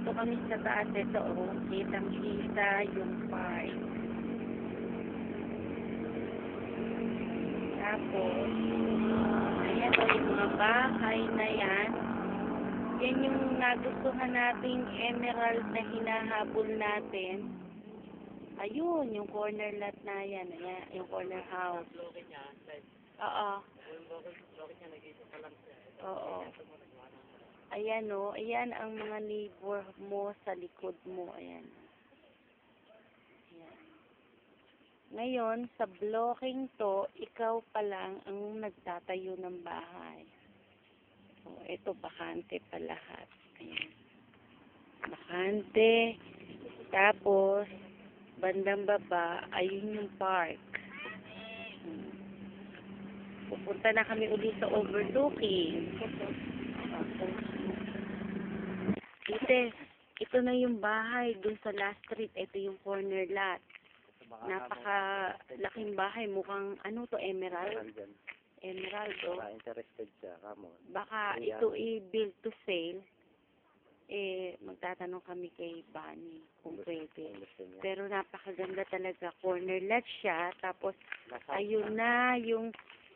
Dito kami sa taas. Ito, oh, kitang-kita yung park. Tapos, ayan o, yung mga bahay na yan. Yan yung nagustuhan nating emerald na hinahabol natin. Ayun, yung corner lot na yan. Ayan, yung corner house. Oo. Oo. Ayan o, ayan ang mga neighbor mo sa likod mo. Ayan. Ayan. Ngayon, sa blocking to, ikaw pa lang ang nagtatayo ng bahay. So, ito, bakante pa lahat. Ayan. Bakante. Tapos, bandang baba, ayun yung park. Pupunta na kami ulit sa overlooking. Ito na yung bahay dun sa last street. Ito yung corner lot. Napaka-laking bahay. Mukhang, ano to, emerald? Emerald, oh. Interested siya, Ramon. Baka ito i-build to sale. Magtatanong kami kay Bunny kung pwede. Pero napakaganda talaga. Corner lot siya. Tapos, ayun na yung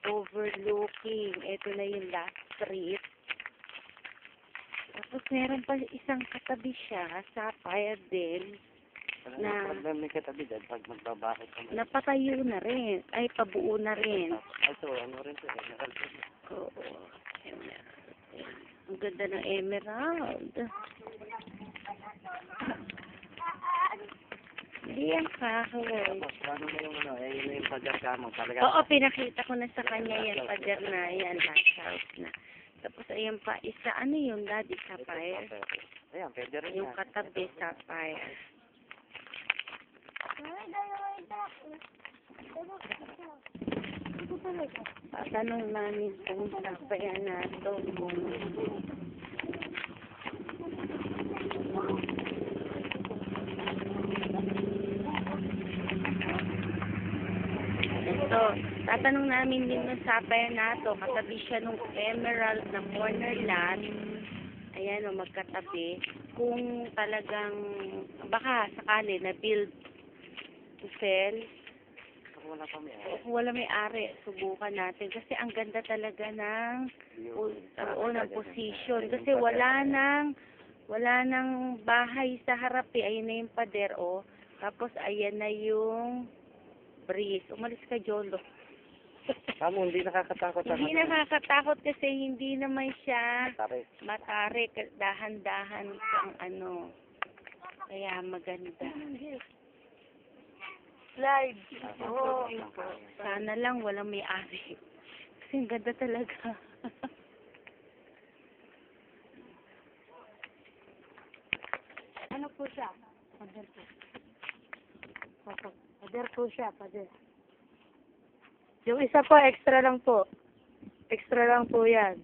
overlooking. Ito na yung last street. Tapos, meron pa isang katabi siya, sapphire din, na problem may katabi dyan pag magbabakit kami. napatayo na rin. Ay, pabuo na rin. Ito, ano rin ito, emerald. Oo. Emerald. Ang ganda ng emerald. Hindi yan kakaway. Paano mo yung ano, yun yung pader ka mo. Oo, pinakita ko na sa kanya yan, pader na yan, last house na. Tapos, ayan pa, isa, ano yung daddy sapphire? Ayan, pwede rin Yung yan. katabi sapphire. Tatanong namin kung sapphire na ito. Ito, tatanong namin din ng sapphire na ito. Katabi siya nung emerald na corner lot. Ayan o, magkatabi. Kung talagang, baka sakali na build to sell. Kung wala may-ari, subukan natin. Kasi ang ganda talaga ng position. Kasi wala nang bahay sa harap eh. Ayan na yung pader o. Tapos ayan na yung breeze. Umalis ka, Jolo. Kamu, hindi nakakatakot. Hindi nakakatakot kasi hindi naman siya Matarik. dahan-dahan kang ano. Kaya maganda. Slide. Oo. Sana lang walang may-ari. Kasi ang ganda talaga. Ano po siya? Pader po. Pader po siya, pader. Yung isa po, extra lang po. Extra lang po yan.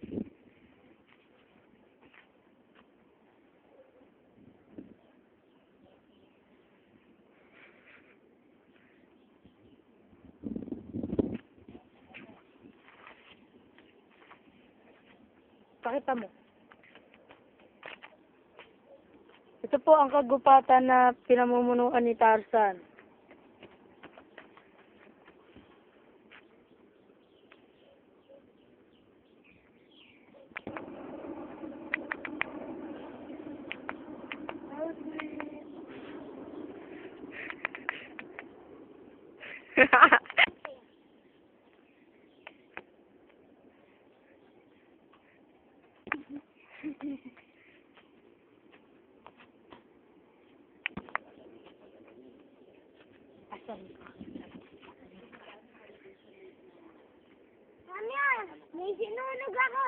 Pakita mo. Ito po ang kagubatan na pinamumunuan ni Tarzan. Mami, may sinunog ako.